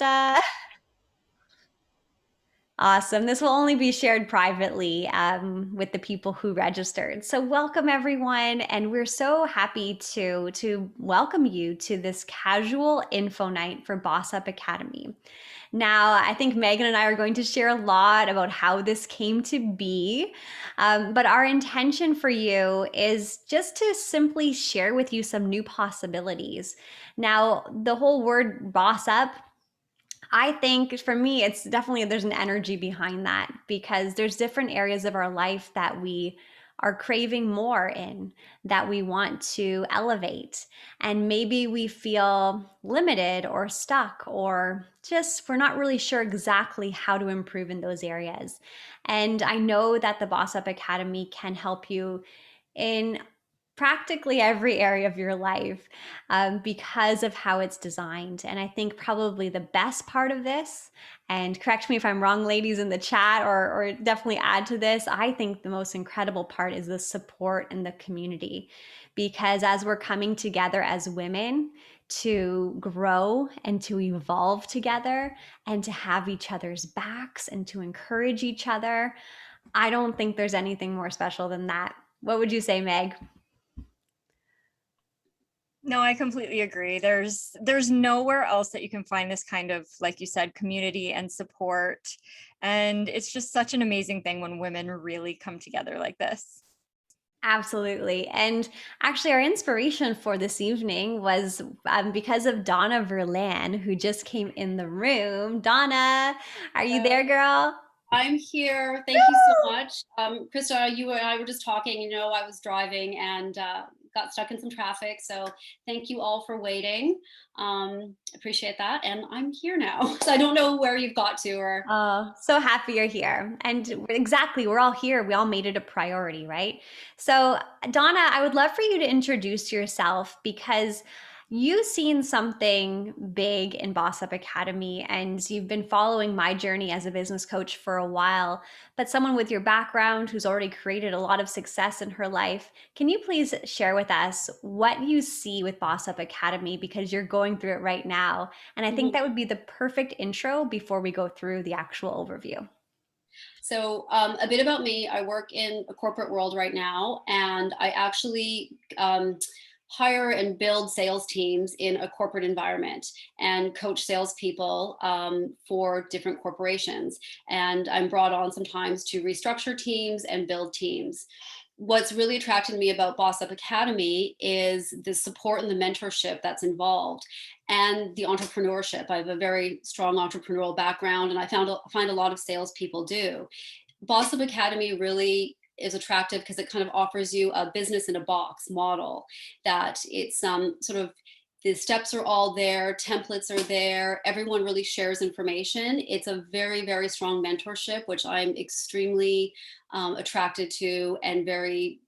Krista. Awesome. This will only be shared privately with the people who registered. So welcome everyone, and we're so happy to welcome you to this casual info night for Boss Up Academy. Now, I think Megan and I are going to share a lot about how this came to be, but our intention for you is just to simply share with you some new possibilities. Now, the whole word boss up, I think for me, it's definitely there's an energy behind that because there's different areas of our life that we are craving more in, that we want to elevate. And maybe we feel limited or stuck, or just we're not really sure exactly how to improve in those areas. And I know that the Boss Up Academy can help you in practically every area of your life because of how it's designed. And I think probably the best part of this, and correct me if I'm wrong, ladies in the chat, or definitely add to this, I think the most incredible part is the support and the community. Because as we're coming together as women to grow and to evolve together and to have each other's backs and to encourage each other, I don't think there's anything more special than that. What would you say, Meg? No, I completely agree. There's nowhere else that you can find this kind of, like you said, community and support. And it's just such an amazing thing when women really come together like this. Absolutely. And actually, our inspiration for this evening was because of Donna Verlan, who just came in the room. Donna, are you there, girl? I'm here. Thank you so much. Krista, you and I were just talking. I was driving and got stuck in some traffic. So thank you all for waiting. Appreciate that. And I'm here now. So I don't know where you've got to or. Oh, so happy you're here. And exactly, we're all here. We all made it a priority, right? So, Donna, I would love for you to introduce yourself because you've seen something big in Boss Up Academy and you've been following my journey as a business coach for a while. But someone with your background who's already created a lot of success in her life, can you please share with us what you see with Boss Up Academy because you're going through it right now? And I think that would be the perfect intro before we go through the actual overview. So a bit about me. I work in a corporate world right now, and I actually hire and build sales teams in a corporate environment and coach salespeople for different corporations. And I'm brought on sometimes to restructure teams and build teams. What's really attracted me about Boss Up Academy is the support and the mentorship that's involved and the entrepreneurship. I have a very strong entrepreneurial background, and I find a lot of salespeople do. Boss Up Academy really is attractive because it kind of offers you a business in a box model, that it's sort of the steps are all there, templates are there, everyone really shares information. It's a very, very strong mentorship, which I'm extremely attracted to and very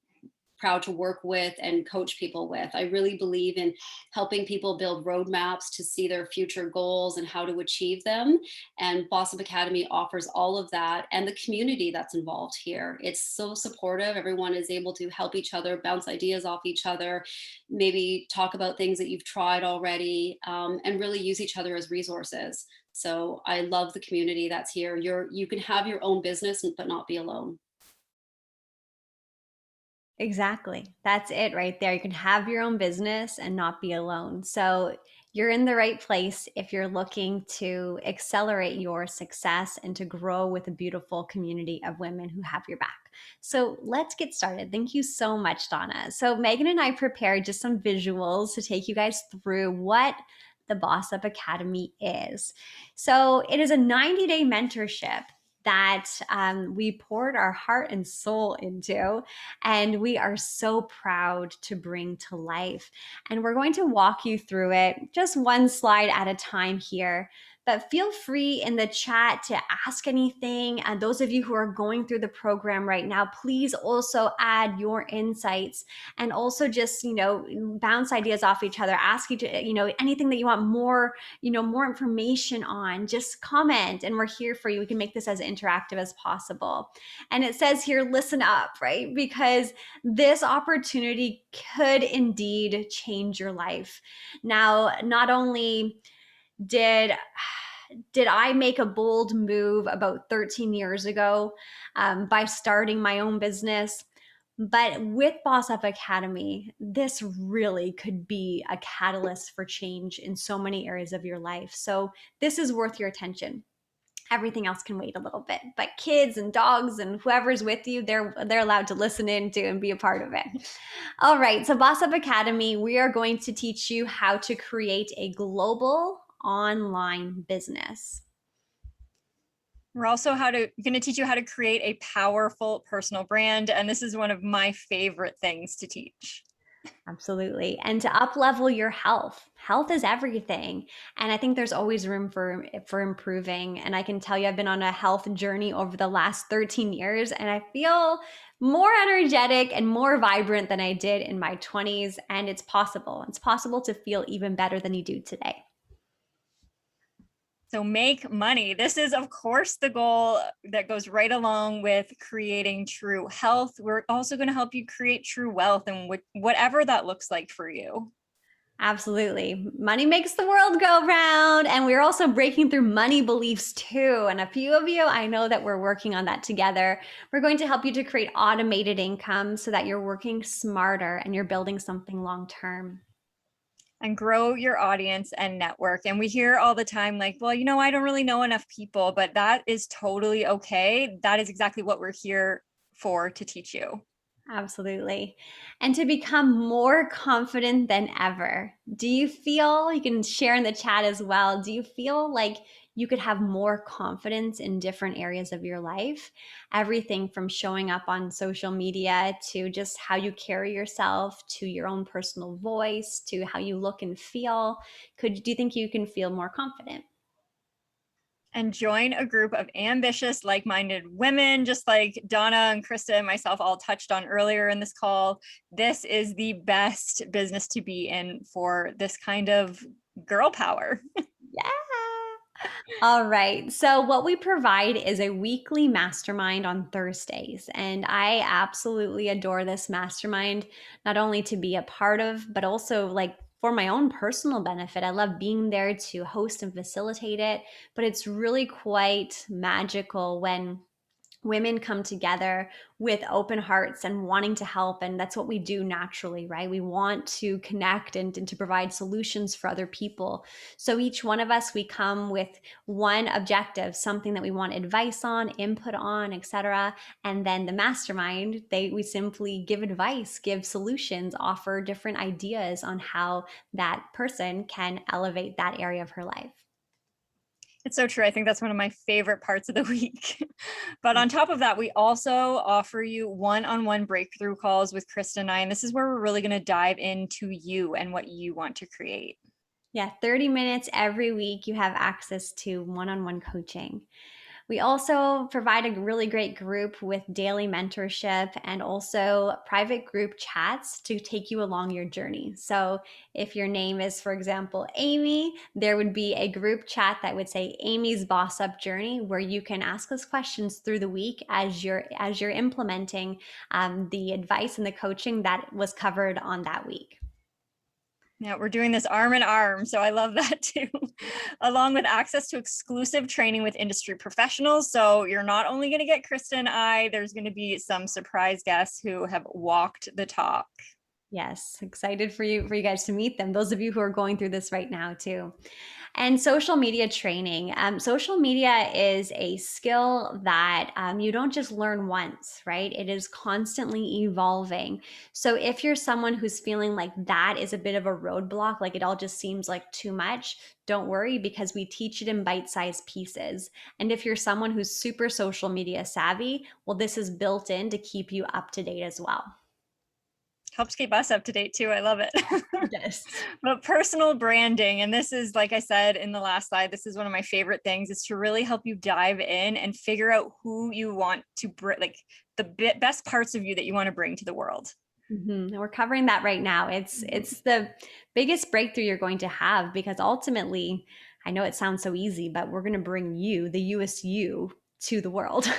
proud to work with and coach people with. I really believe in helping people build roadmaps to see their future goals and how to achieve them. And Boss Up Academy offers all of that and the community that's involved here. It's so supportive. Everyone is able to help each other, bounce ideas off each other, maybe talk about things that you've tried already, and really use each other as resources. So I love the community that's here. You can have your own business, but not be alone. Exactly. That's it right there. You can have your own business and not be alone. So you're in the right place if you're looking to accelerate your success and to grow with a beautiful community of women who have your back. So let's get started. Thank you so much, Donna. So Megan and I prepared just some visuals to take you guys through what the Boss Up Academy is. So it is a 90-day mentorship that we poured our heart and soul into, and we are so proud to bring to life. And we're going to walk you through it just one slide at a time here. But feel free in the chat to ask anything. And those of you who are going through the program right now, please also add your insights and also just, bounce ideas off each other. Ask each, anything that you want more, more information on, just comment and we're here for you. We can make this as interactive as possible. And it says here, listen up, right? Because this opportunity could indeed change your life. Now, not only did did I make a bold move about 13 years ago by starting my own business? But with Boss Up Academy, this really could be a catalyst for change in so many areas of your life. So this is worth your attention. Everything else can wait a little bit, but kids and dogs and whoever's with you, they're allowed to listen in to and be a part of it. All right, so Boss Up Academy, we are going to teach you how to create a global online business. We're also going to teach you how to create a powerful personal brand. And this is one of my favorite things to teach. Absolutely. And to up level your health. Health is everything. And I think there's always room for improving. And I can tell you, I've been on a health journey over the last 13 years, and I feel more energetic and more vibrant than I did in my 20s. And it's possible. It's possible to feel even better than you do today. So make money. This is, of course, the goal that goes right along with creating true health. We're also going to help you create true wealth and whatever that looks like for you. Absolutely. Money makes the world go round. And we're also breaking through money beliefs too. And a few of you, I know that we're working on that together. We're going to help you to create automated income so that you're working smarter and you're building something long term. And grow your audience and network. And we hear all the time, like, well, I don't really know enough people, but that is totally okay. That is exactly what we're here for, to teach you. Absolutely. And to become more confident than ever. Do you feel, you can share in the chat as well, do you feel like you could have more confidence in different areas of your life? Everything from showing up on social media to just how you carry yourself, to your own personal voice, to how you look and feel. Do you think you can feel more confident? And join a group of ambitious, like-minded women, just like Donna and Krista and myself all touched on earlier in this call. This is the best business to be in for this kind of girl power. Yeah. All right. So, what we provide is a weekly mastermind on Thursdays. And I absolutely adore this mastermind, not only to be a part of, but also like for my own personal benefit. I love being there to host and facilitate it. But it's really quite magical when women come together with open hearts and wanting to help. And that's what we do naturally, right? We want to connect and to provide solutions for other people. So each one of us, we come with one objective, something that we want advice on, input on, etc. And then the mastermind, we simply give advice, give solutions, offer different ideas on how that person can elevate that area of her life. It's so true. I think that's one of my favorite parts of the week. But on top of that, we also offer you one-on-one breakthrough calls with Krista and I. And this is where we're really going to dive into you and what you want to create. Yeah, 30 minutes every week. You have access to one-on-one coaching. We also provide a really great group with daily mentorship and also private group chats to take you along your journey. So if your name is, for example, Amy, there would be a group chat that would say Amy's Boss Up Journey, where you can ask us questions through the week as you're implementing the advice and the coaching that was covered on that week. Yeah, we're doing this arm in arm. So I love that too, along with access to exclusive training with industry professionals. So you're not only going to get Krista and I, there's going to be some surprise guests who have walked the talk. Yes, excited for you guys to meet them. Those of you who are going through this right now too. And social media training. Social media is a skill that you don't just learn once, right? It is constantly evolving. So if you're someone who's feeling like that is a bit of a roadblock, like it all just seems like too much, don't worry, because we teach it in bite-sized pieces. And if you're someone who's super social media savvy, well, this is built in to keep you up to date as well. Helps keep us up to date too. I love it. Yes. But personal branding, and this is, like I said in the last slide, this is one of my favorite things, is to really help you dive in and figure out who you want to bring, like the best parts of you that you want to bring to the world. Mm-hmm. And we're covering that right now. It's the biggest breakthrough you're going to have, because ultimately, I know it sounds so easy, but we're going to bring you, the USU, to the world.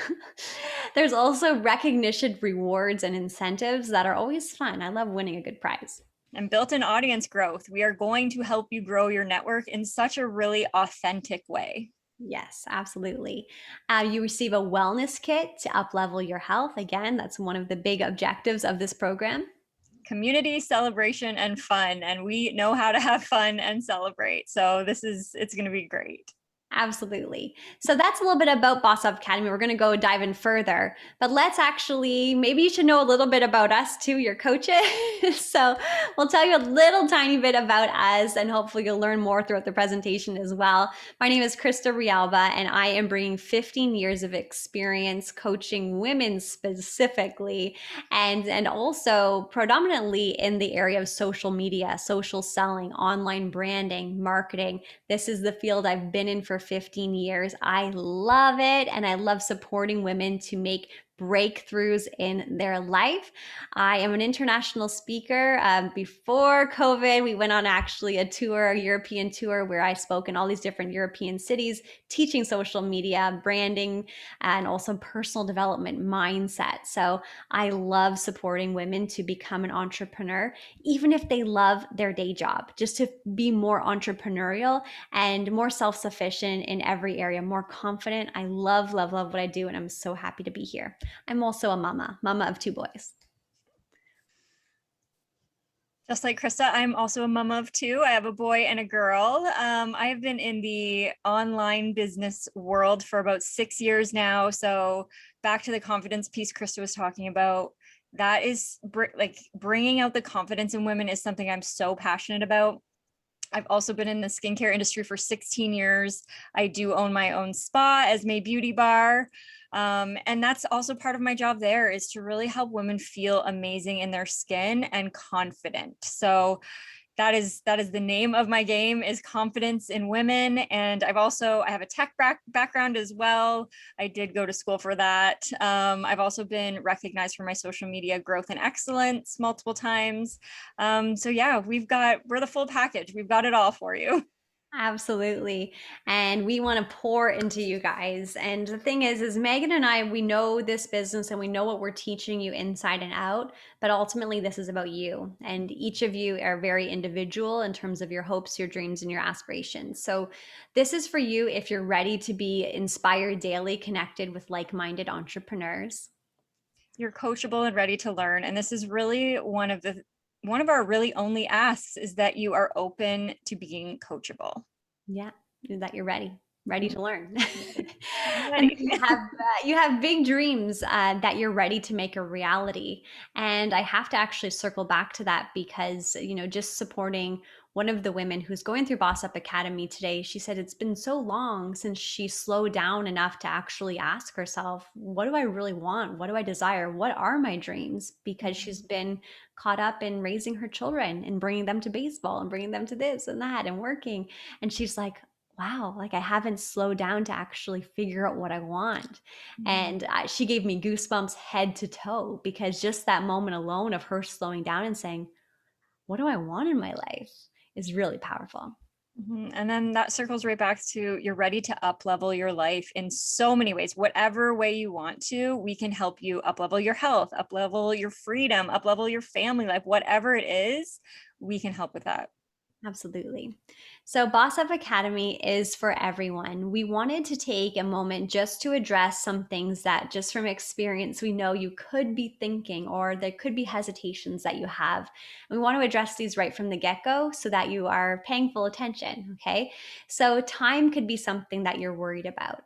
There's also recognition, rewards, and incentives that are always fun. I love winning a good prize. And built-in audience growth. We are going to help you grow your network in such a really authentic way. Yes, absolutely. You receive a wellness kit to uplevel your health. Again, that's one of the big objectives of this program. Community, celebration, and fun. And we know how to have fun and celebrate. So it's going to be great. Absolutely. So that's a little bit about Boss Up Academy. We're going to go dive in further, but let's actually, maybe you should know a little bit about us too, your coaches. So we'll tell you a little tiny bit about us, and hopefully you'll learn more throughout the presentation as well. My name is Krista Rialba, and I am bringing 15 years of experience coaching women specifically, and also predominantly in the area of social media, social selling, online branding, marketing. This is the field I've been in for 15 years. I love it, and I love supporting women to make breakthroughs in their life. I am an international speaker. Before COVID, we went on actually a tour, a European tour, where I spoke in all these different European cities, teaching social media, branding, and also personal development mindset. So I love supporting women to become an entrepreneur, even if they love their day job, just to be more entrepreneurial and more self-sufficient in every area, more confident. I love, love, love what I do, and I'm so happy to be here. I'm also a mama of two boys. Just like Krista, I'm also a mama of two. I have a boy and a girl. I have been in the online business world for about 6 years now. So back to the confidence piece Krista was talking about, that is like bringing out the confidence in women is something I'm so passionate about. I've also been in the skincare industry for 16 years. I do own my own spa, Esme Beauty Bar. And that's also part of my job there, is to really help women feel amazing in their skin and confident. So that is the name of my game, is confidence in women. And I have a tech background as well. I did go to school for that. I've also been recognized for my social media growth and excellence multiple times. So yeah, we're the full package. We've got it all for you. Absolutely. And we want to pour into you guys. And the thing is Megan and I, we know this business and we know what we're teaching you inside and out, but ultimately this is about you. And each of you are very individual in terms of your hopes, your dreams, and your aspirations. So this is for you if you're ready to be inspired daily, connected with like-minded entrepreneurs. You're coachable and ready to learn. And this is really one of our really only asks, is that you are open to being coachable. Yeah, that you're ready to learn. And Ready. you have big dreams that you're ready to make a reality. And I have to actually circle back to that because, just supporting one of the women who's going through Boss Up Academy today, she said it's been so long since she slowed down enough to actually ask herself, what do I really want? What do I desire? What are my dreams? Because she's been caught up in raising her children and bringing them to baseball and bringing them to this and that and working. And she's like, wow, like I haven't slowed down to actually figure out what I want. And she gave me goosebumps head to toe, because just that moment alone of her slowing down and saying, what do I want in my life, is really powerful. And then that circles right back to, you're ready to up level your life in so many ways. Whatever way you want to, we can help you up level your health, up level your freedom, up level your family life, whatever it is, we can help with that. Absolutely. So, Boss Up Academy is for everyone. We wanted to take a moment just to address some things that, just from experience, we know you could be thinking, or there could be hesitations that you have. We want to address these right from the get go so that you are paying full attention. Okay. So, time could be something that you're worried about.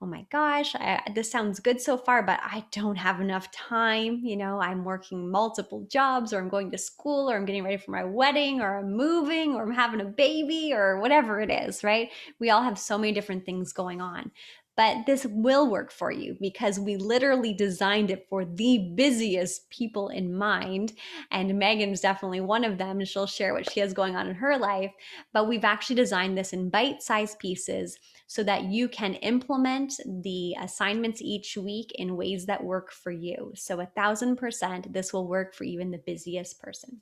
Oh my gosh, this sounds good so far, but I don't have enough time. I'm working multiple jobs, or I'm going to school, or I'm getting ready for my wedding, or I'm moving, or I'm having a baby, or whatever it is, right? We all have so many different things going on. But this will work for you because we literally designed it for the busiest people in mind. And Megan's definitely one of them, and she'll share what she has going on in her life. But we've actually designed this in bite-sized pieces so that you can implement the assignments each week in ways that work for you. So 1,000%, this will work for even the busiest person.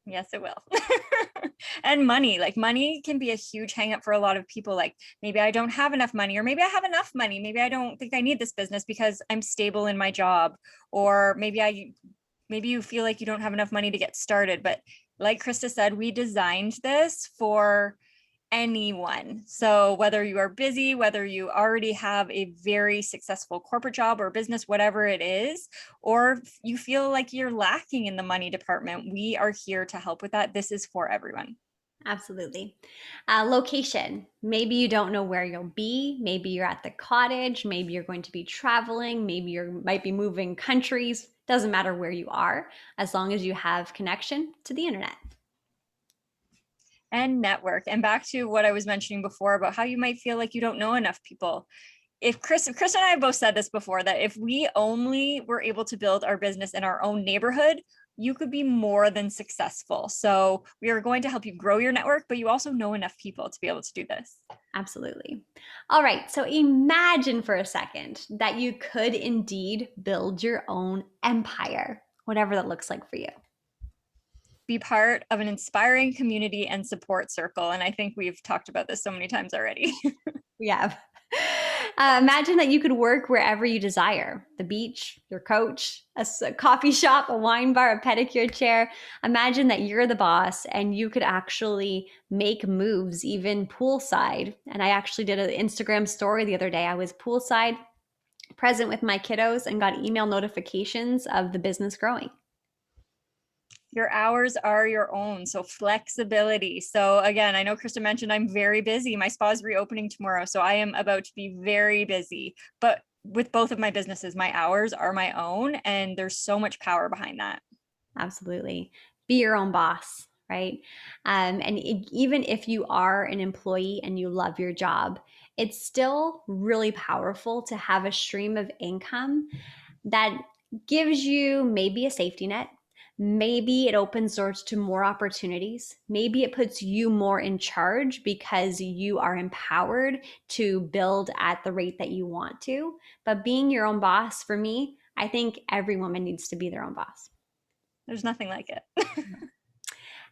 Yes, it will. And money can be a huge hang up for a lot of people. Like, maybe I don't have enough money, or maybe I have enough money. Maybe I don't think I need this business because I'm stable in my job. Or maybe you feel like you don't have enough money to get started. But like Krista said, we designed this for anyone. So whether you are busy, whether you already have a very successful corporate job or business, whatever it is, or you feel like you're lacking in the money department, we are here to help with that. This is for everyone. Absolutely. Location. Maybe you don't know where you'll be. Maybe you're at the cottage. Maybe you're going to be traveling. Maybe you might be moving countries. Doesn't matter where you are, as long as you have connection to the internet. And network. And back to what I was mentioning before about how you might feel like you don't know enough people. If Chris and I have both said this before, that if we only were able to build our business in our own neighborhood, you could be more than successful. So we are going to help you grow your network, but you also know enough people to be able to do this. Absolutely. All right. So imagine for a second that you could indeed build your own empire, whatever that looks like for you. Be part of an inspiring community and support circle. And I think we've talked about this so many times already. We have. Imagine that you could work wherever you desire: the beach, your coach, a coffee shop, a wine bar, a pedicure chair. Imagine that you're the boss and you could actually make moves, even poolside. And I actually did an Instagram story the other day. I was poolside, present with my kiddos, and got email notifications of the business growing. Your hours are your own. So flexibility. So again, I know Krista mentioned I'm very busy. My spa is reopening tomorrow. So I am about to be very busy. But with both of my businesses, my hours are my own. And there's so much power behind that. Absolutely. Be your own boss, right? Even if you are an employee and you love your job, it's still really powerful to have a stream of income that gives you maybe a safety net. Maybe it opens doors to more opportunities. Maybe it puts you more in charge because you are empowered to build at the rate that you want to. But being your own boss, for me, I think every woman needs to be their own boss. There's nothing like it.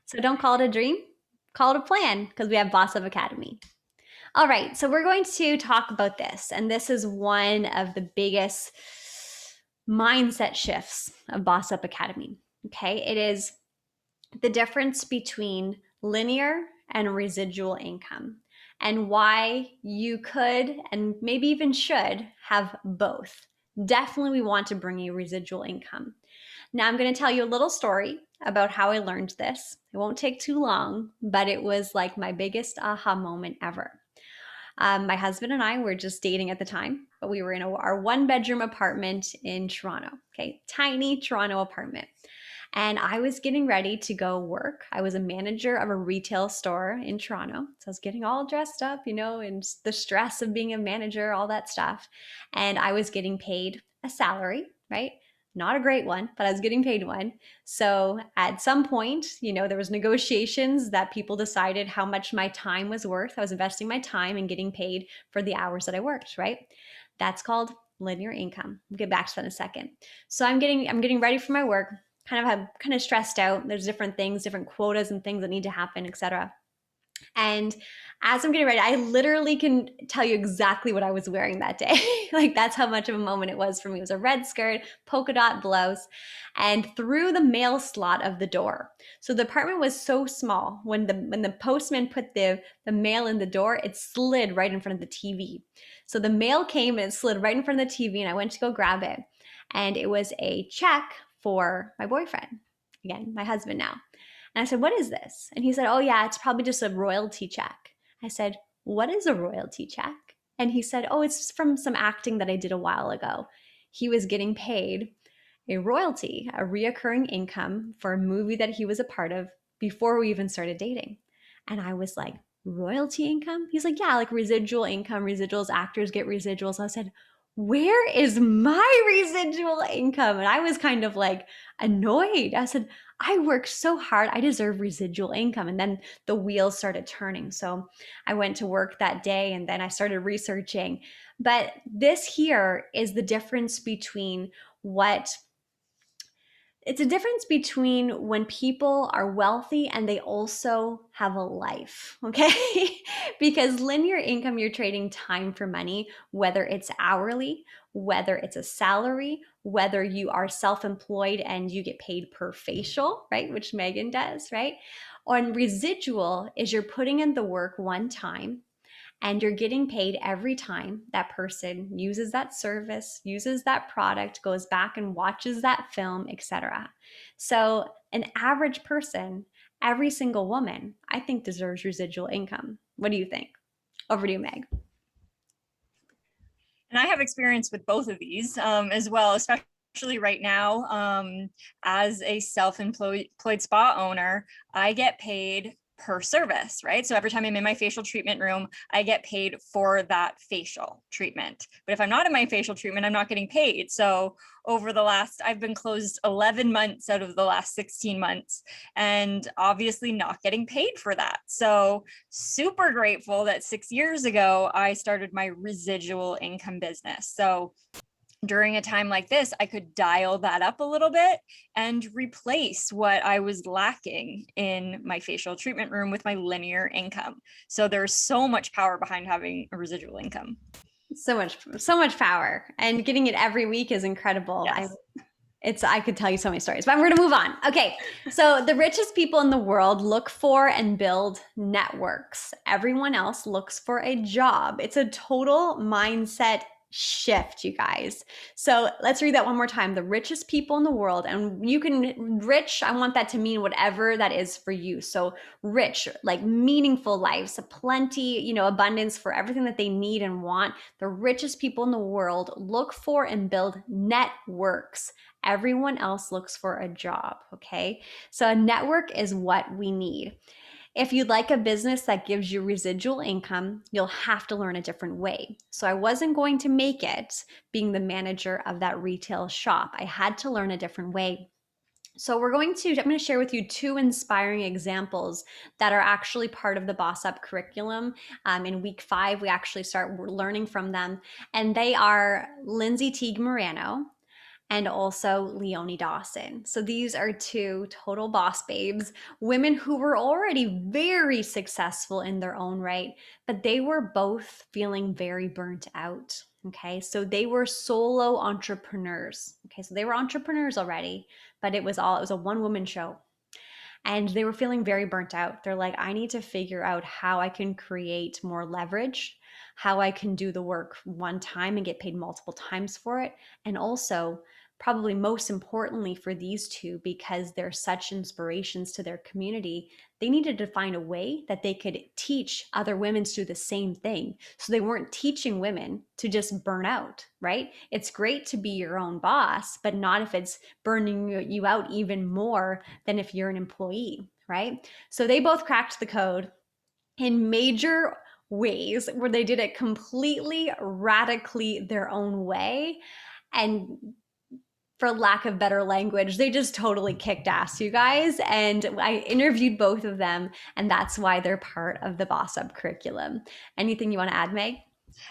So don't call it a dream, call it a plan, because we have Boss Up Academy. All right, so we're going to talk about this, and this is one of the biggest mindset shifts of Boss Up Academy. Okay, it is the difference between linear and residual income, and why you could and maybe even should have both. Definitely, we want to bring you residual income. Now, I'm going to tell you a little story about how I learned this. It won't take too long, but it was like my biggest aha moment ever. My husband and I were just dating at the time, but we were in our one-bedroom apartment in Toronto. Okay, tiny Toronto apartment. And I was getting ready to go work. I was a manager of a retail store in Toronto. So I was getting all dressed up, and the stress of being a manager, all that stuff. And I was getting paid a salary, right? Not a great one, but I was getting paid one. So at some point, there was negotiations that people decided how much my time was worth. I was investing my time and getting paid for the hours that I worked, right? That's called linear income. We'll get back to that in a second. So I'm getting ready for my work, kind of stressed out. There's different things, different quotas and things that need to happen, etc. And as I'm getting ready, I literally can tell you exactly what I was wearing that day. Like, that's how much of a moment it was for me. It was a red skirt, polka dot blouse, and through the mail slot of the door. So the apartment was so small. When the postman put the mail in the door, it slid right in front of the TV. So the mail came and it slid right in front of the TV, and I went to go grab it. And it was a check for my boyfriend. Again, my husband now. And I said, "What is this?" And he said, "Oh yeah, it's probably just a royalty check." I said, "What is a royalty check?" And he said, "Oh, it's from some acting that I did a while ago." He was getting paid a royalty, a reoccurring income for a movie that he was a part of before we even started dating. And I was like, "Royalty income?" He's like, "Yeah, like residual income, residuals, actors get residuals." I said, "Where is my residual income?" And I was kind of like annoyed. I said, "I worked so hard. I deserve residual income." And then the wheels started turning. So I went to work that day and then I started researching. But this here is the difference between it's a difference between when people are wealthy and they also have a life, okay? Because linear income, you're trading time for money, whether it's hourly, whether it's a salary, whether you are self-employed and you get paid per facial, right? Which Megan does, right? On residual is you're putting in the work one time and you're getting paid every time that person uses that service, uses that product, goes back and watches that film, etc. So an average person, every single woman, I think deserves residual income. What do you think? Over to you, Meg. And I have experience with both of these as well, especially right now. As a self-employed spa owner, I get paid per service, right? So every time I'm in my facial treatment room, I get paid for that facial treatment. But if I'm not in my facial treatment, I'm not getting paid. So over the last, I've been closed 11 months out of the last 16 months, and obviously not getting paid for that. So super grateful that 6 years ago, I started my residual income business. So during a time like this, I could dial that up a little bit and replace what I was lacking in my facial treatment room with my linear income. So there's so much power behind having a residual income. So much power, and getting it every week is incredible. Yes. I could tell you so many stories, but we're going to move on. Okay. So the richest people in the world look for and build networks. Everyone else looks for a job. It's a total mindset shift, you guys. So let's read that one more time. The richest people in the world, and you can rich, I want that to mean whatever that is for you. So rich, like meaningful lives, plenty, abundance for everything that they need and want. The richest people in the world look for and build networks. Everyone else looks for a job, okay? So a network is what we need. If you'd like a business that gives you residual income, you'll have to learn a different way. So I wasn't going to make it being the manager of that retail shop. I had to learn a different way. So I'm going to share with you 2 inspiring examples that are actually part of the Boss Up curriculum. In week 5, we actually start learning from them. And they are Lindsay Teague Morano and also Leonie Dawson. So these are 2 total boss babes, women who were already very successful in their own right, but they were both feeling very burnt out. Okay, so they were solo entrepreneurs. Okay, so they were entrepreneurs already, but it was a one-woman show. And they were feeling very burnt out. They're like, I need to figure out how I can create more leverage, how I can do the work one time and get paid multiple times for it. And also, probably most importantly for these 2, because they're such inspirations to their community, they needed to find a way that they could teach other women to do the same thing. So they weren't teaching women to just burn out, right? It's great to be your own boss, but not if it's burning you out even more than if you're an employee, right? So they both cracked the code in major ways where they did it completely, radically their own way. And for lack of better language, they just totally kicked ass, you guys. And I interviewed both of them, and that's why they're part of the Boss Up curriculum. Anything you want to add, Meg?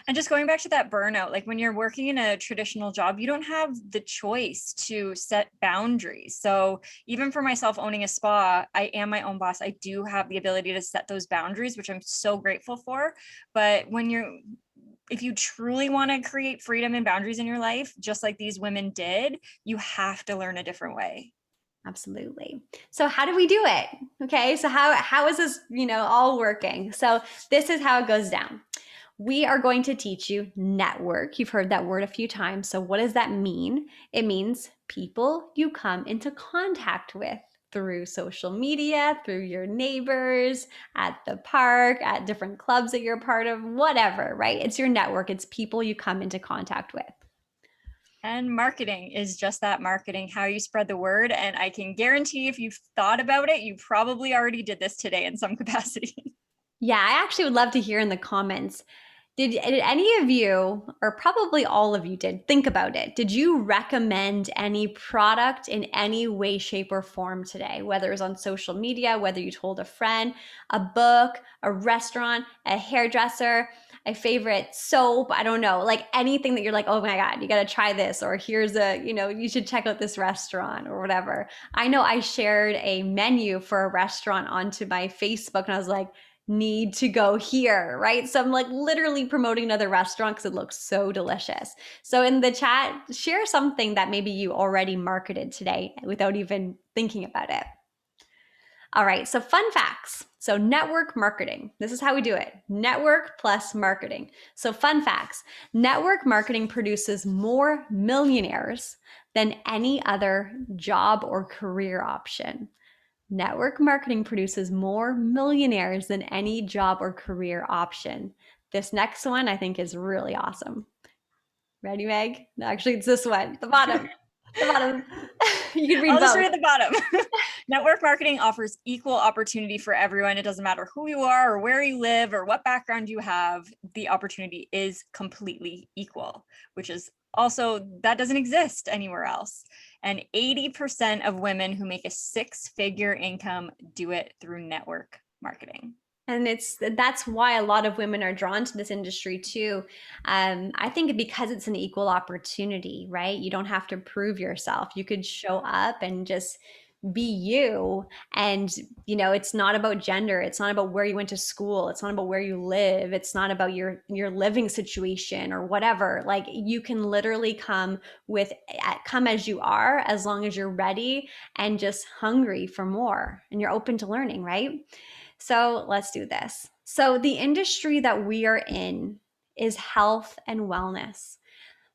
And just going back to that burnout, like when you're working in a traditional job, you don't have the choice to set boundaries. So even for myself owning a spa, I am my own boss. I do have the ability to set those boundaries, which I'm so grateful for. But if you truly want to create freedom and boundaries in your life, just like these women did, you have to learn a different way. Absolutely. So how do we do it? Okay. So how is this, all working? So this is how it goes down. We are going to teach you network. You've heard that word a few times. So what does that mean? It means people you come into contact with through social media, through your neighbors, at the park, at different clubs that you're part of, whatever, right? It's your network. It's people you come into contact with. And marketing is just that, marketing, how you spread the word. And I can guarantee if you've thought about it, you probably already did this today in some capacity. Yeah, I actually would love to hear in the comments. Did any of you, or probably all of you did, think about it? Did you recommend any product in any way, shape, or form today? Whether it was on social media, whether you told a friend, a book, a restaurant, a hairdresser, a favorite soap, I don't know, like anything that you're like, oh my God, you got to try this, or here's you should check out this restaurant or whatever. I know I shared a menu for a restaurant onto my Facebook and I was like, need to go here, right? So I'm like literally promoting another restaurant because it looks so delicious. So in the chat, share something that maybe you already marketed today without even thinking about it. All right, so fun facts. So network marketing. This is how we do it. Network plus marketing. So fun facts. Network marketing produces more millionaires than any other job or career option. Network marketing produces more millionaires than any job or career option. This next one I think is really awesome. Ready, Meg? No, actually, it's this one, the bottom. The bottom. You can read I'll just both. read at the bottom. Network marketing offers equal opportunity for everyone. It doesn't matter who you are or where you live or what background you have. The opportunity is completely equal, which is also, that doesn't exist anywhere else. And 80% of women who make a 6-figure income do it through network marketing. And that's why a lot of women are drawn to this industry too. I think because it's an equal opportunity, right? You don't have to prove yourself. You could show up and just be you. And, it's not about gender. It's not about where you went to school. It's not about where you live. It's not about your living situation or whatever. Like you can literally come as you are, as long as you're ready and just hungry for more and you're open to learning, right? So let's do this. So the industry that we are in is health and wellness.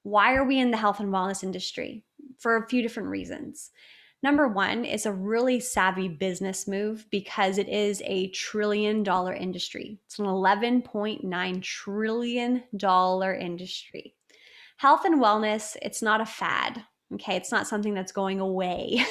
Why are we in the health and wellness industry? For a few different reasons. Number one, it's a really savvy business move because it is a $1 trillion industry. It's an $11.9 trillion industry. Health and wellness, it's not a fad. Okay, it's not something that's going away.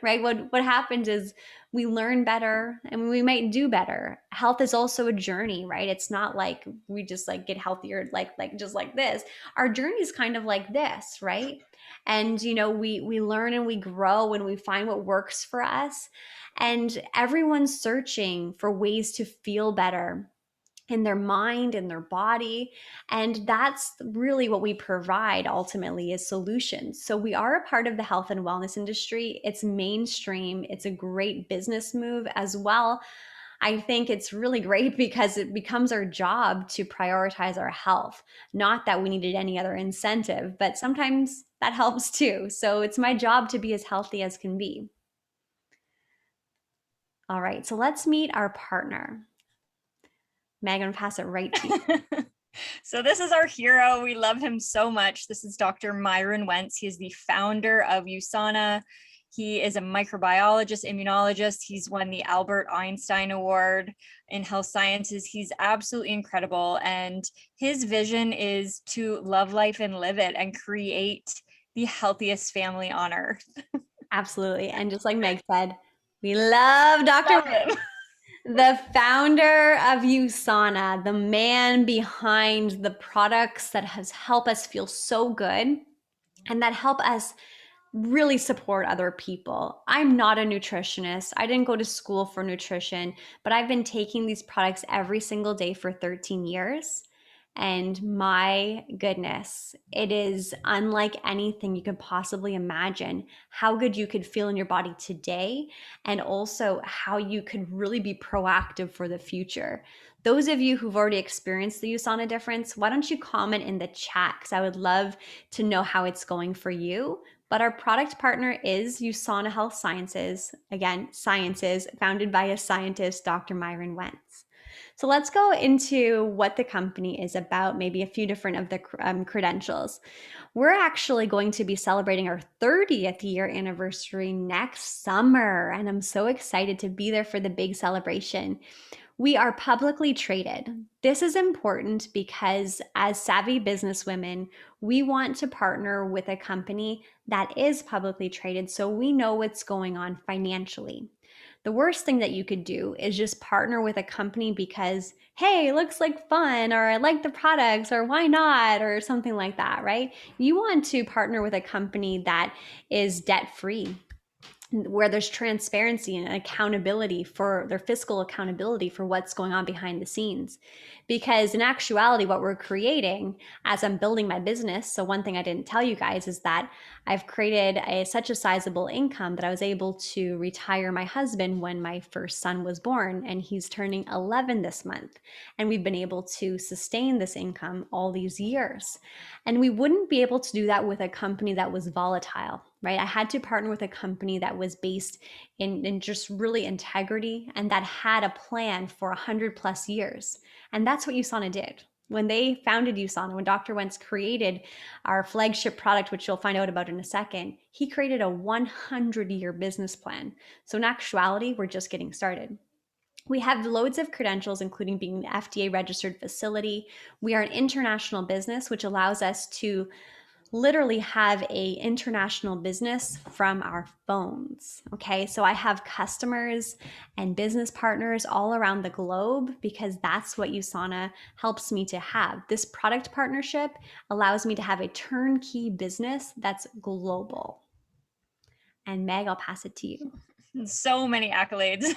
Right? What happens is we learn better and we might do better. Health is also a journey, right? It's not like we just like get healthier like just like this. Our journey is kind of like this, right? And we learn and we grow and we find what works for us. And everyone's searching for ways to feel better in their mind, in their body. And that's really what we provide ultimately is solutions. So we are a part of the health and wellness industry. It's mainstream. It's a great business move as well. I think it's really great because it becomes our job to prioritize our health. Not that we needed any other incentive, but sometimes that helps too. So it's my job to be as healthy as can be. All right, so let's meet our partner. Meg, I'm gonna pass it right to you. So this is our hero. We love him so much. This is Dr. Myron Wentz. He is the founder of USANA. He is a microbiologist, immunologist. He's won the Albert Einstein Award in health sciences. He's absolutely incredible. And his vision is to love life and live it and create the healthiest family on earth. Absolutely. And just like Meg said, we love Dr. Wentz. The founder of USANA, the man behind the products that has helped us feel so good and that help us really support other people. I'm not a nutritionist. I didn't go to school for nutrition, but I've been taking these products every single day for 13 years. And my goodness, it is unlike anything you could possibly imagine how good you could feel in your body today, and also how you could really be proactive for the future. Those of you who've already experienced the USANA difference, why don't you comment in the chat? Because I would love to know how it's going for you. But our product partner is USANA Health Sciences, again, sciences, founded by a scientist, Dr. Myron Wentz. So let's go into what the company is about, maybe a few different of the credentials. We're actually going to be celebrating our 30th year anniversary next summer, and I'm so excited to be there for the big celebration. We are publicly traded. This is important because as savvy businesswomen, we want to partner with a company that is publicly traded so we know what's going on financially. The worst thing that you could do is just partner with a company because, hey, it looks like fun, or I like the products, or why not, or something like that, right? You want to partner with a company that is debt-free, where there's transparency and accountability for their fiscal accountability for what's going on behind the scenes. Because in actuality, what we're creating as I'm building my business, so one thing I didn't tell you guys is that I've created such a sizable income that I was able to retire my husband when my first son was born, and he's turning 11 this month. And we've been able to sustain this income all these years. And we wouldn't be able to do that with a company that was volatile. right? I had to partner with a company that was based in just really integrity and that had a plan for 100 plus years. And that's what USANA did. When they founded USANA, when Dr. Wentz created our flagship product, which you'll find out about in a second, he created a 100-year business plan. So in actuality, we're just getting started. We have loads of credentials, including being an FDA registered facility. We are an international business, which allows us to literally have a international business from our phones. Okay, so I have customers and business partners all around the globe because that's what USANA helps me to have. This product partnership allows me to have a turnkey business that's global. And Meg, I'll pass it to you. So many accolades,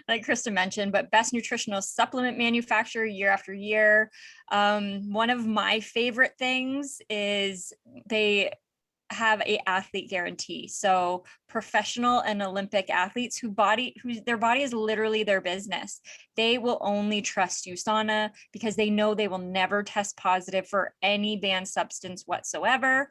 like Krista mentioned, but best nutritional supplement manufacturer year after year. One of my favorite things is they have a athlete guarantee. So professional and Olympic athletes whose their body is literally their business. They will only trust USANA because they know they will never test positive for any banned substance whatsoever.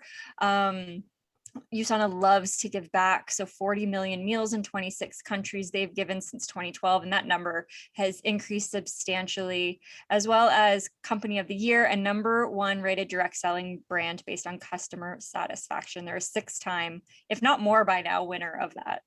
USANA loves to give back. So 40 million meals in 26 countries they've given since 2012. And that number has increased substantially, as well as Company of the Year and #1 rated direct selling brand based on customer satisfaction. They're a 6-time, if not more by now, winner of that.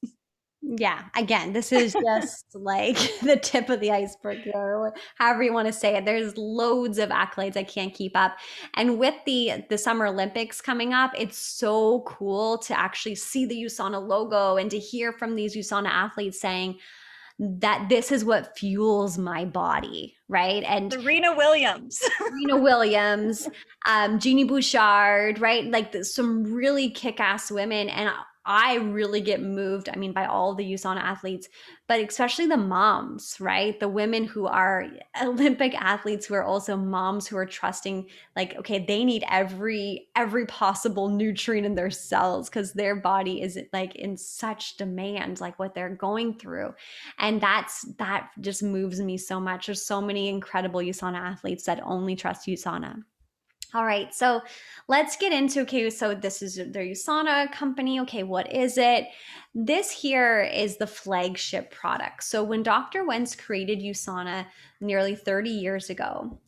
Yeah, again, this is just like the tip of the iceberg, or however you want to say it. There's loads of accolades I can't keep up. And with the Summer Olympics coming up, it's so cool to actually see the USANA logo and to hear from these USANA athletes saying that this is what fuels my body, right? And Serena Williams. Serena Williams, Jeannie Bouchard, right? Like some really kick-ass women. And I really get moved, I mean, by all the USANA athletes, but especially the moms, right? The women who are Olympic athletes who are also moms who are trusting, like, okay, they need every possible nutrient in their cells because their body is like in such demand, like what they're going through. And that just moves me so much. There's so many incredible USANA athletes that only trust USANA. All right, so let's get into, okay, so this is their USANA company. Okay, what is it? This here is the flagship product. So when Dr. Wentz created USANA nearly 30 years ago,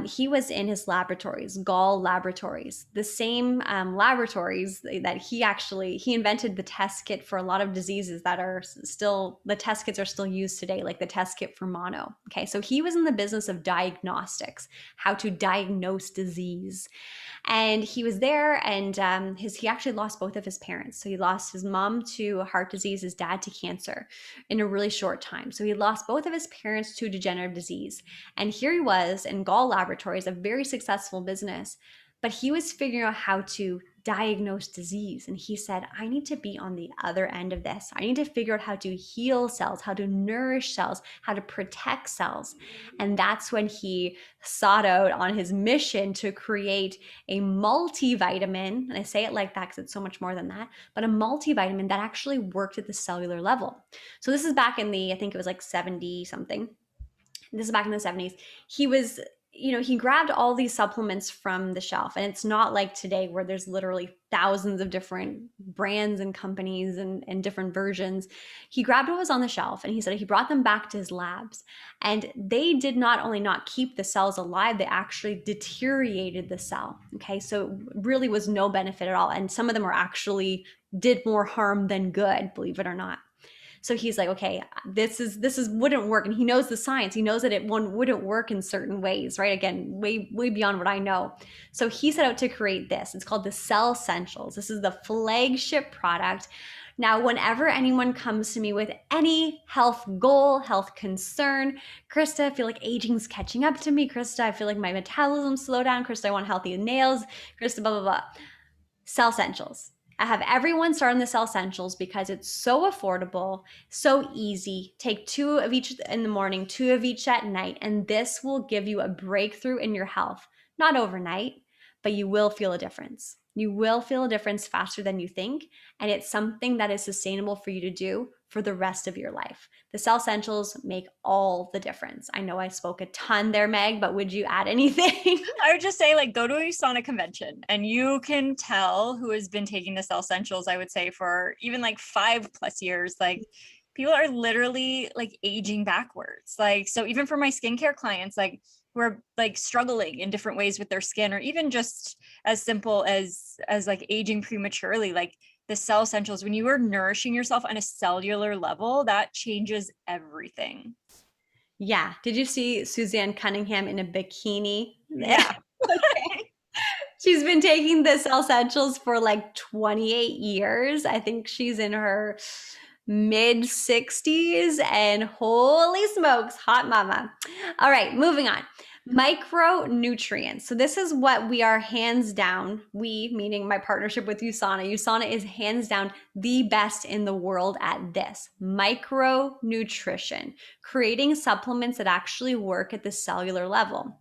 he was in his laboratories, Gall Laboratories, the same laboratories that he invented the test kit for a lot of diseases that are still, the test kits are still used today, like the test kit for mono. Okay, so he was in the business of diagnostics, how to diagnose disease. And he was there, and he actually lost both of his parents. So he lost his mom to heart disease, his dad to cancer in a really short time. So he lost both of his parents to degenerative disease. And here he was in Gall Laboratories, a very successful business, but he was figuring out how to diagnose disease. And he said, I need to be on the other end of this. I need to figure out how to heal cells, how to nourish cells, how to protect cells. And that's when he sought out on his mission to create a multivitamin. And I say it like that because it's so much more than that, but a multivitamin that actually worked at the cellular level. So this is back in I think it was like 70 something. This is back in the 70s. He grabbed all these supplements from the shelf, and it's not like today where there's literally thousands of different brands and companies and different versions. He grabbed what was on the shelf, and he said he brought them back to his labs, and they did not only not keep the cells alive, they actually deteriorated the cell. Okay, so it really was no benefit at all, and some of them were actually did more harm than good, believe it or not. So he's like, okay, this wouldn't work. And he knows the science. He knows that it wouldn't work in certain ways, right? Again, way beyond what I know. So he set out to create this. It's called the Cell Essentials. This is the flagship product. Now, whenever anyone comes to me with any health goal, health concern, Krista, I feel like aging's catching up to me. Krista, I feel like my metabolism slowed down. Krista, I want healthy nails. Krista, blah, blah, blah. Cell Essentials. I have everyone start on the Cell Essentials because it's so affordable, so easy. Take 2 of each in the morning, 2 of each at night, and this will give you a breakthrough in your health. Not overnight, but you will feel a difference. You will feel a difference faster than you think, and it's something that is sustainable for you to do for the rest of your life. The Cell Essentials make all the difference. I know I spoke a ton there, Meg, but would you add anything? I would just say, like, go to a USANA convention and you can tell who has been taking the Cell Essentials, I would say, for even like 5+ years. Like, people are literally like aging backwards. Like, so even for my skincare clients, like, who are like struggling in different ways with their skin, or even just as simple as like aging prematurely, like the Cell Essentials, when you are nourishing yourself on a cellular level, that changes everything. Yeah. Did you see Suzanne Cunningham in a bikini? Yeah. Okay. She's been taking the Cell Essentials for like 28 years. I think she's in her mid 60s, and holy smokes, hot mama. All right, moving on. Micronutrients. So this is what we are hands down, we meaning my partnership with USANA. USANA is hands down the best in the world at this. Micronutrition, creating supplements that actually work at the cellular level.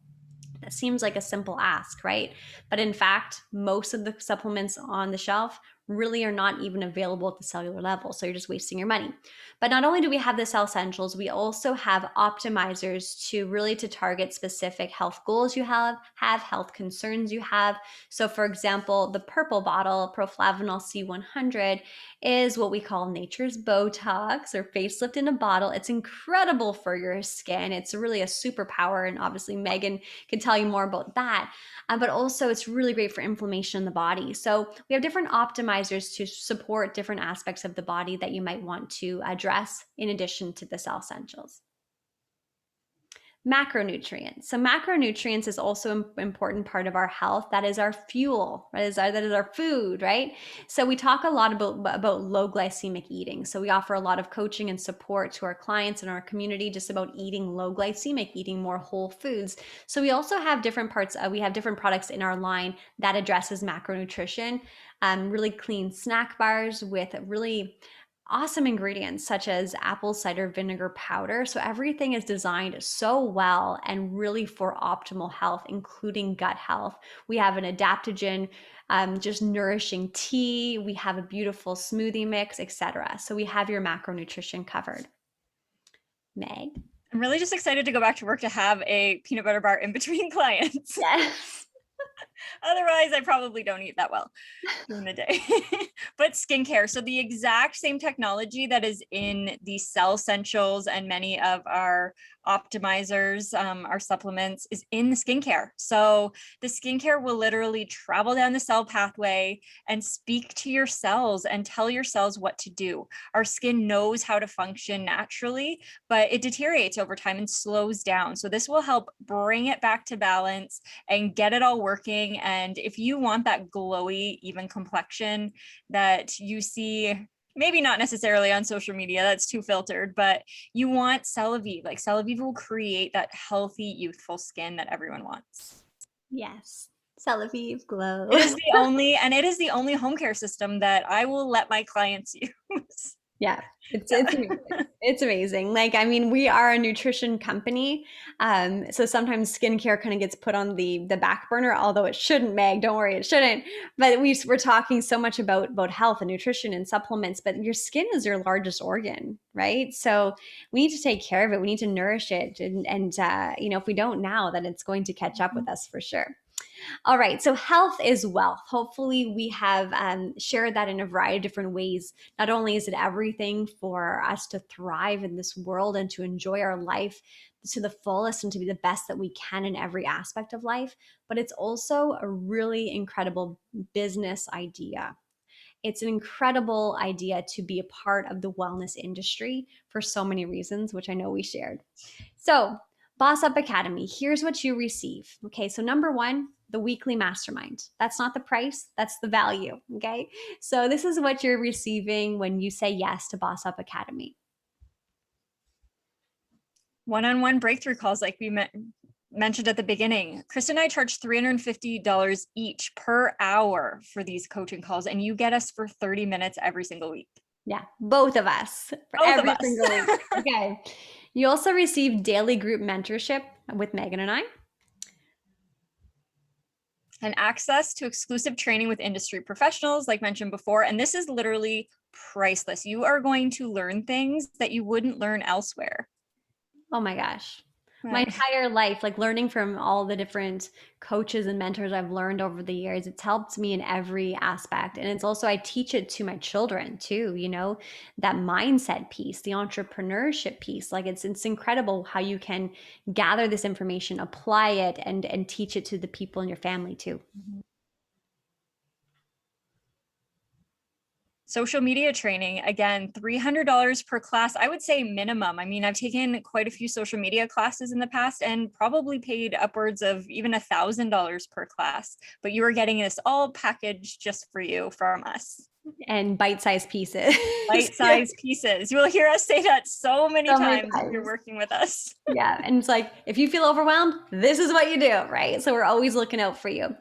That seems like a simple ask, right? But in fact, most of the supplements on the shelf really are not even available at the cellular level. So you're just wasting your money. But not only do we have the Cell Essentials, we also have optimizers to target specific health goals you have health concerns you have. So for example, the purple bottle, Proflavanol C100, is what we call nature's Botox or facelift in a bottle. It's incredible for your skin. It's really a superpower. And obviously Megan can tell you more about that. But also it's really great for inflammation in the body. So we have different optimizers to support different aspects of the body that you might want to address in addition to the Cell Essentials. Macronutrients. So macronutrients is also an important part of our health. That is our fuel, right? That is our food, right? So we talk a lot about low glycemic eating. So we offer a lot of coaching and support to our clients and our community just about eating low glycemic, eating more whole foods. So we also have different parts, we have different products in our line that addresses macronutrition, really clean snack bars with really awesome ingredients such as apple cider vinegar powder. So everything is designed so well and really for optimal health, including gut health. We have an adaptogen, just nourishing tea. We have a beautiful smoothie mix, etc. So we have your macronutrition covered. Meg? I'm really just excited to go back to work to have a peanut butter bar in between clients. Yes. Otherwise, I probably don't eat that well during the day. But skincare. So the exact same technology that is in the Cell Essentials and many of our optimizers, our supplements, is in the skincare. So the skincare will literally travel down the cell pathway and speak to your cells and tell your cells what to do. Our skin knows how to function naturally, but it deteriorates over time and slows down. So this will help bring it back to balance and get it all working. And if you want that glowy, even complexion that you see, maybe not necessarily on social media, that's too filtered, but you want Celavive. Like, Celavive will create that healthy, youthful skin that everyone wants. Yes. Celavive Glow. It is the only home care system that I will let my clients use. Yeah, it's amazing. It's amazing. Like, I mean, we are a nutrition company. So sometimes skincare kind of gets put on the back burner, although it shouldn't, Meg. Don't worry, it shouldn't. But we're talking so much about health and nutrition and supplements, but your skin is your largest organ, right? So we need to take care of it. We need to nourish it. And if we don't now, then it's going to catch up with us for sure. All right, so health is wealth. Hopefully, we have shared that in a variety of different ways. Not only is it everything for us to thrive in this world and to enjoy our life to the fullest and to be the best that we can in every aspect of life, but it's also a really incredible business idea. It's an incredible idea to be a part of the wellness industry for so many reasons, which I know we shared. So, Boss Up Academy, here's what you receive. Okay, so number one, the weekly mastermind. That's not the price, that's the value. Okay, so this is what you're receiving when you say yes to Boss Up Academy. One-on-one breakthrough calls, like we mentioned at the beginning. Krista and I charge $350 each per hour for these coaching calls, and you get us for 30 minutes every single week. Yeah, both of us for every single week. Okay. You also receive daily group mentorship with Megan and I. and access to exclusive training with industry professionals, like mentioned before. And this is literally priceless. You are going to learn things that you wouldn't learn elsewhere. Oh my gosh. My Right. entire life, like learning from all the different coaches and mentors I've learned over the years, it's helped me in every aspect. And it's also, I teach it to my children too, that mindset piece, the entrepreneurship piece. Like it's incredible how you can gather this information, apply it, and teach it to the people in your family too. Social media training, again, $300 per class. I would say minimum. I mean, I've taken quite a few social media classes in the past and probably paid upwards of even $1,000 per class, but you are getting this all packaged just for you from us. And bite-sized pieces. Bite-sized pieces. You will hear us say that so many So many times if you're times. working with us. Yeah. And it's like, if you feel overwhelmed, this is what you do, right? So we're always looking out for you.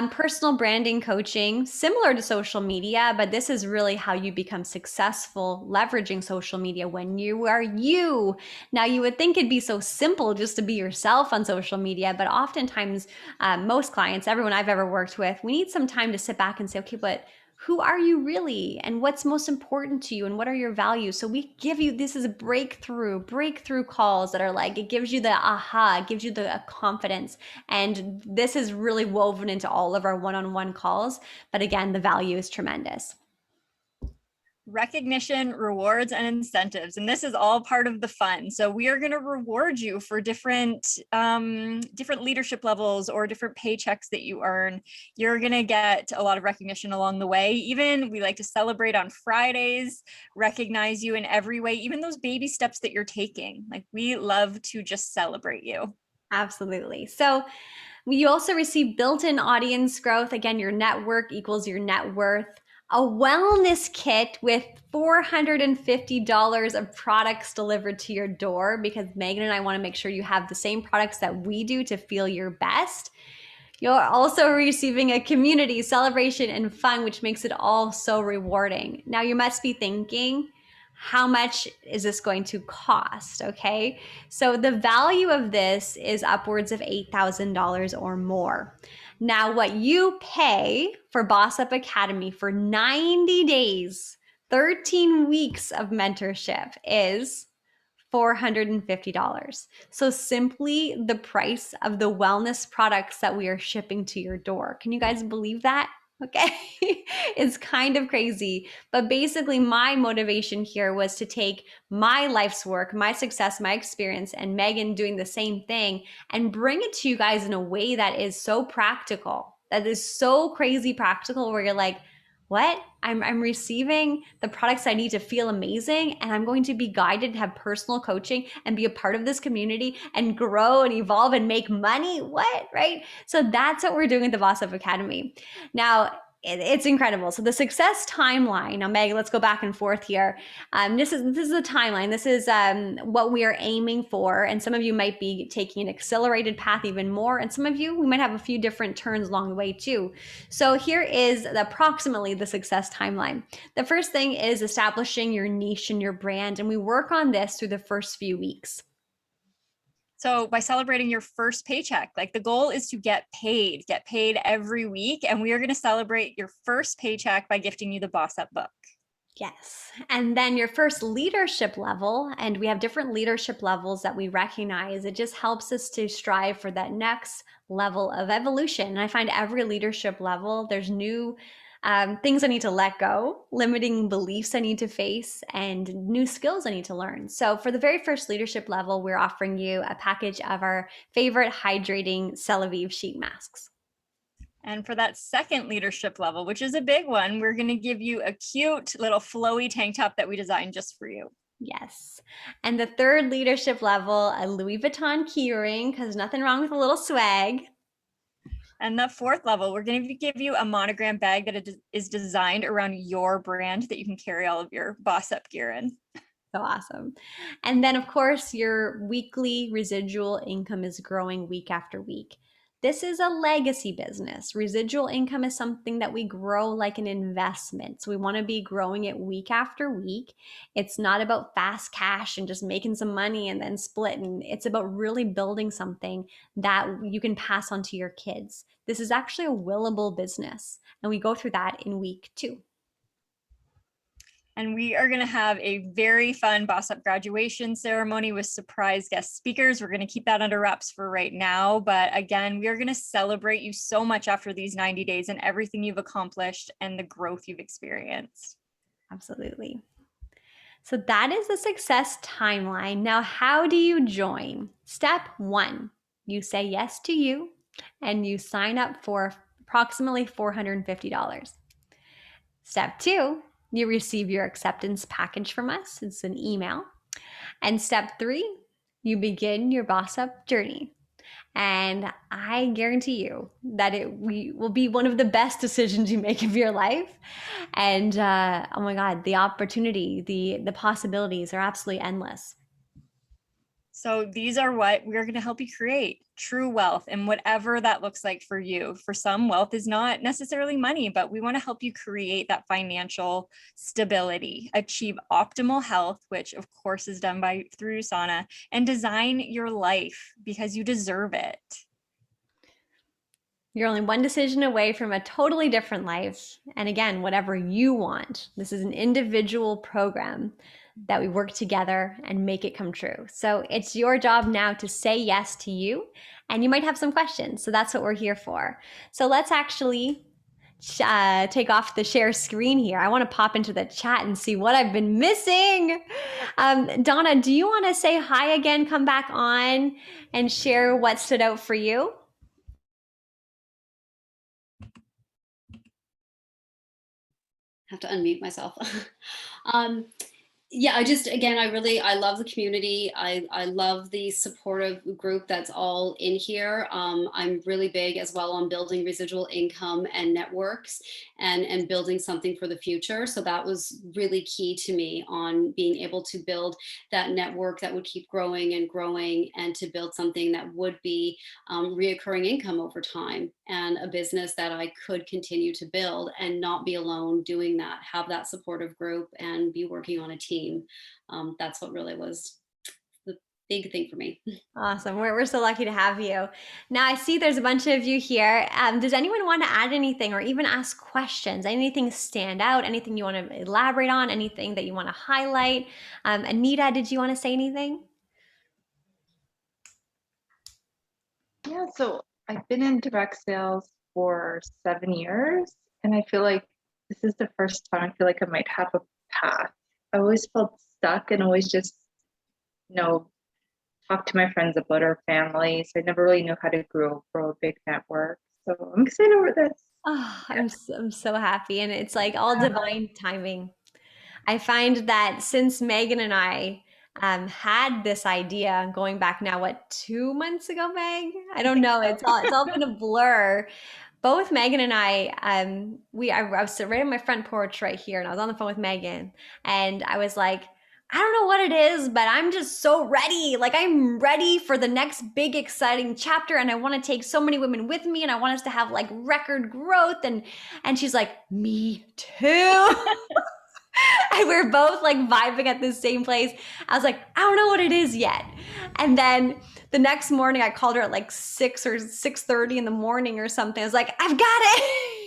Personal branding coaching, similar to social media, but this is really how you become successful leveraging social media when you are you. Now, you would think it'd be so simple just to be yourself on social media, but oftentimes, most clients, everyone I've ever worked with, we need some time to sit back and say, okay, but who are you really, and what's most important to you, and what are your values? So we give you, this is a breakthrough calls that are like, it gives you the aha, it gives you the confidence. And this is really woven into all of our one-on-one calls. But again, the value is tremendous. Recognition, rewards, and incentives. And this is all part of the fun. So we are going to reward you for different leadership levels or different paychecks that you earn. You're going to get a lot of recognition along the way. Even we like to celebrate on Fridays, recognize you in every way, even those baby steps that you're taking. Like, we love to just celebrate you. Absolutely. So you also receive built-in audience growth. Again, your network equals your net worth. A wellness kit with $450 of products delivered to your door, because Megan and I want to make sure you have the same products that we do to feel your best. You're also receiving a community celebration and fun, which makes it all so rewarding. Now, you must be thinking, how much is this going to cost? Okay. So the value of this is upwards of $8,000 or more. Now, what you pay for Boss Up Academy for 90 days, 13 weeks of mentorship is $450. So simply the price of the wellness products that we are shipping to your door. Can you guys believe that? Okay. It's kind of crazy. But basically, my motivation here was to take my life's work, my success, my experience, and Megan doing the same thing and bring it to you guys in a way that is so practical, that is so crazy practical, where you're like, what? I'm receiving the products I need to feel amazing, and I'm going to be guided to have personal coaching and be a part of this community and grow and evolve and make money. What? Right? So that's what we're doing at the Boss Up Academy. Now, it's incredible. So the success timeline. Now, Meg, let's go back and forth here. This is the timeline. This is what we are aiming for. And some of you might be taking an accelerated path even more. And some of you, we might have a few different turns along the way too. So here is approximately the success timeline. The first thing is establishing your niche and your brand. And we work on this through the first few weeks. So by celebrating your first paycheck, like, the goal is to get paid every week. And we are going to celebrate your first paycheck by gifting you the Boss Up book. Yes. And then your first leadership level, and we have different leadership levels that we recognize. It just helps us to strive for that next level of evolution. And I find every leadership level, there's new things I need to let go, limiting beliefs I need to face, and new skills I need to learn. So for the very first leadership level, we're offering you a package of our favorite hydrating Celavive sheet masks. And for that second leadership level, which is a big one, we're going to give you a cute little flowy tank top that we designed just for you. Yes. And the third leadership level, a Louis Vuitton keyring, because nothing wrong with a little swag. And the fourth level, we're going to give you a monogram bag that is designed around your brand that you can carry all of your Boss Up gear in. So awesome. And then, of course, your weekly residual income is growing week after week. This is a legacy business. Residual income is something that we grow like an investment. So we want to be growing it week after week. It's not about fast cash and just making some money and then splitting. It's about really building something that you can pass on to your kids. This is actually a willable business. And we go through that in week 2. And we are going to have a very fun Boss Up graduation ceremony with surprise guest speakers. We're going to keep that under wraps for right now. But again, we are going to celebrate you so much after these 90 days and everything you've accomplished and the growth you've experienced. Absolutely. So that is the success timeline. Now, how do you join? Step 1, you say yes to you and you sign up for approximately $450. Step 2, you receive your acceptance package from us. It's an email. And step 3, you begin your Boss Up journey. And I guarantee you that will be one of the best decisions you make of your life. And oh my God, the opportunity, the possibilities are absolutely endless. So these are what we're going to help you create: true wealth, and whatever that looks like for you. For some, wealth is not necessarily money, but we want to help you create that financial stability, achieve optimal health, which of course is done through USANA, and design your life because you deserve it. You're only one decision away from a totally different life. And again, whatever you want. This is an individual program that we work together and make it come true. So it's your job now to say yes to you. And you might have some questions. So that's what we're here for. So let's actually take off the share screen here. I want to pop into the chat and see what I've been missing. Donna, do you want to say hi again, come back on and share what stood out for you? Have to unmute myself. Yeah, I love the community. I love the supportive group that's all in here. I'm really big as well on building residual income and networks and building something for the future. So that was really key to me on being able to build that network that would keep growing and to build something that would be reoccurring income over time, and a business that I could continue to build and not be alone doing that, have that supportive group and be working on a team. That's what really was the big thing for me. Awesome. We're so lucky to have you. Now, I see there's a bunch of you here. Does anyone want to add anything or even ask questions? Anything stand out? Anything you want to elaborate on? Anything that you want to highlight? Anita, did you want to say anything? Yeah, so I've been in direct sales for 7 years, and I feel like this is the first time I feel like I might have a path. I always felt stuck and always just, talk to my friends about our family. So I never really knew how to grow a big network. So I'm excited over this. Oh, I'm so happy. And it's like all divine timing. I find that since Megan and I had this idea going back now, 2 months ago, Meg? I don't know. It's all been a blur. Both Megan and I was right on my front porch right here, and I was on the phone with Megan, and I was like, I don't know what it is, but I'm just so ready. Like, I'm ready for the next big exciting chapter, and I want to take so many women with me, and I want us to have like record growth. And she's like, me too. And we're both like vibing at the same place. I was like, I don't know what it is yet. And then the next morning I called her at like 6 or 6:30 in the morning or something. I was like, I've got it.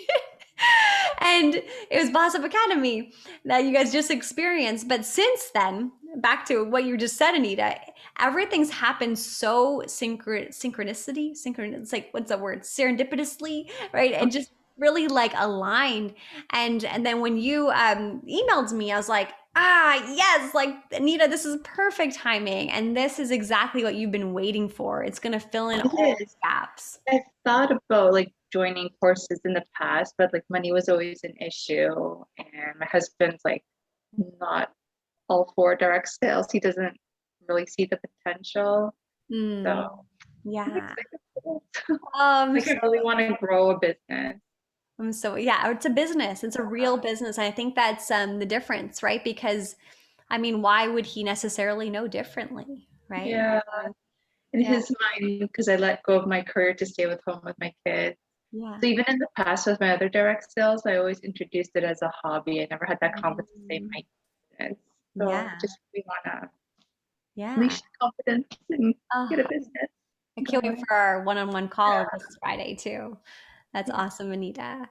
And it was Boss Up Academy that you guys just experienced. But since then, back to what you just said, Anita, everything's happened so synchronicity. It's like, what's that word? Serendipitously, right? And just really like aligned. And then when you emailed me, I was like, yes, like Anita, this is perfect timing. And this is exactly what you've been waiting for. It's going to fill in all the gaps. I've thought about like joining courses in the past, but like money was always an issue. And my husband's like not all for direct sales. He doesn't really see the potential. So yeah. I really want to grow a business. So yeah, it's a business. It's a real business. I think that's the difference, right? Because I mean, why would he necessarily know differently, right? Yeah. in Yeah. his mind, because I let go of my career to stay with home with my kids. Yeah. So even in the past with my other direct sales, I always introduced it as a hobby. I never had that confidence to say my business. So Yeah. just we wanna Yeah. unleash confidence and Oh, get a business I can't wait going. for our one-on-one call this Friday too. That's awesome, Anita.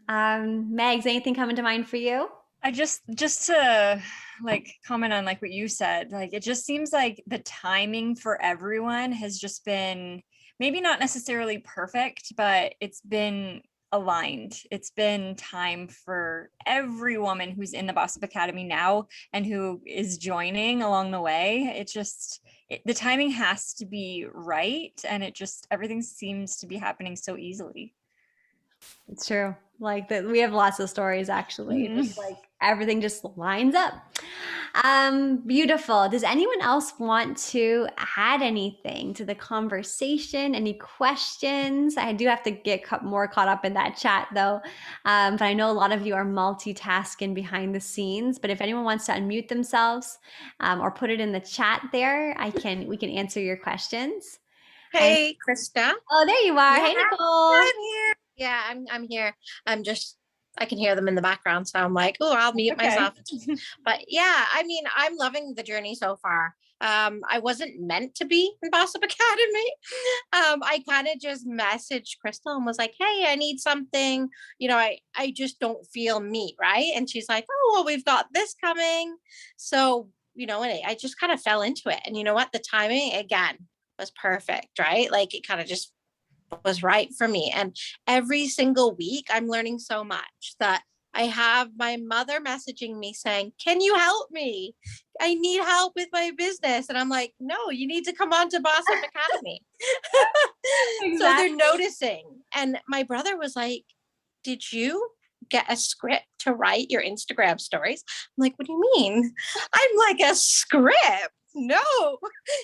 Megs, anything coming to mind for you? I just to like comment on like what you said, like it just seems like the timing for everyone has just been maybe not necessarily perfect, but it's been aligned. It's been time for every woman who's in the Boss Up Academy now and who is joining along the way. It just the timing has to be right, and it just everything seems to be happening so easily. It's true. Like that, we have lots of stories actually. Just like everything just lines up. Beautiful. Does anyone else want to add anything to the conversation? Any questions? I do have to get more caught up in that chat though. But I know a lot of you are multitasking behind the scenes. But if anyone wants to unmute themselves or put it in the chat there, we can answer your questions. Hey, Krista. Oh, there you are. Yeah, Hey, Nicole. I'm here. Yeah, I'm here. I can hear them in the background, so I'm like, oh, I'll mute Okay. myself. But yeah, I mean, I'm loving the journey so far. I wasn't meant to be in Boss Up Academy. I kind of just messaged Crystal and was like, hey, I need something. I just don't feel me, right? And she's like, oh, well, we've got this coming. So, and I just kind of fell into it. And you know what? The timing again was perfect, right? Like it kind of just was right for me. And every single week, I'm learning so much that I have my mother messaging me saying, can you help me? I need help with my business. And I'm like, no, you need to come on to Boss Up Academy. So Exactly. they're noticing. And my brother was like, did you get a script to write your Instagram stories? I'm like, what do you mean? I'm like, a script? No.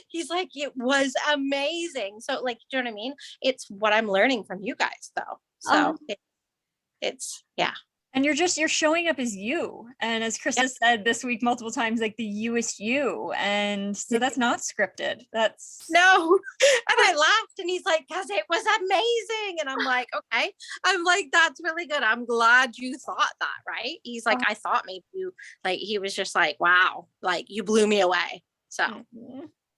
He's like, it was amazing. So like, do you know what I mean? It's what I'm learning from you guys though. So it's yeah. And you're showing up as you. And as Krista said this week multiple times, like the you is you. And so that's not scripted. That's no. And I laughed and he's like, because it was amazing. And I'm like, okay. I'm like, that's really good. I'm glad you thought that, right? He's like, I thought maybe you like he was just like, wow, like you blew me away. So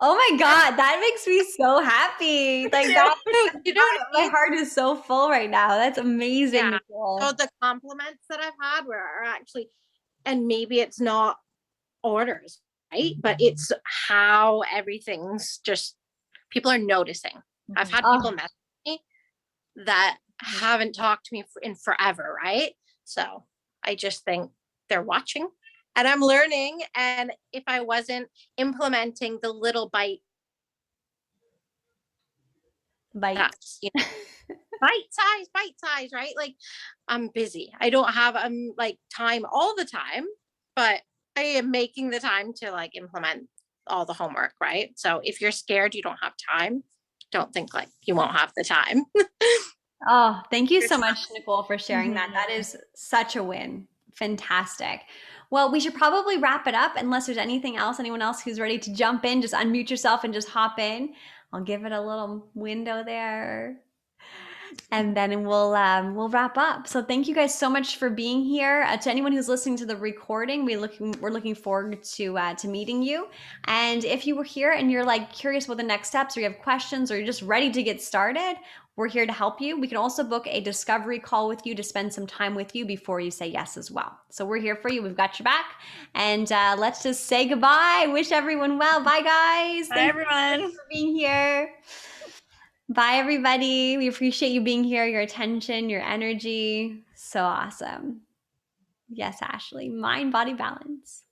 oh my God, that makes me so happy. Like that, you know what I my mean? heart is so full right now. That's amazing, Yeah. Nicole. So the compliments that I've had are actually, and maybe it's not orders, right? But it's how everything's just people are noticing. I've had people message me that haven't talked to me in forever, right? So I just think they're watching and I'm learning. And if I wasn't implementing the little bite, that's, bite size, right? Like I'm busy. I don't have like time all the time, but I am making the time to like implement all the homework, right? So if you're scared you don't have time, don't think like you won't have the time. Oh, thank you so much, Nicole, for sharing that. That is such a win. Fantastic. Well, we should probably wrap it up unless there's anything else. Anyone else who's ready to jump in, just unmute yourself and just hop in. I'll give it a little window there. And then we'll wrap up. So thank you guys so much for being here. To anyone who's listening to the recording, we're looking forward to meeting you. And if you were here and you're like curious what the next steps, or you have questions, or you're just ready to get started, we're here to help you. We can also book a discovery call with you to spend some time with you before you say yes as well. So we're here for you. We've got your back. And let's just say goodbye. Wish everyone well. Bye, guys. Bye, Thank everyone. you for being here. Bye, everybody. We appreciate you being here, your attention, your energy. So awesome. Yes, Ashley. Mind, body balance.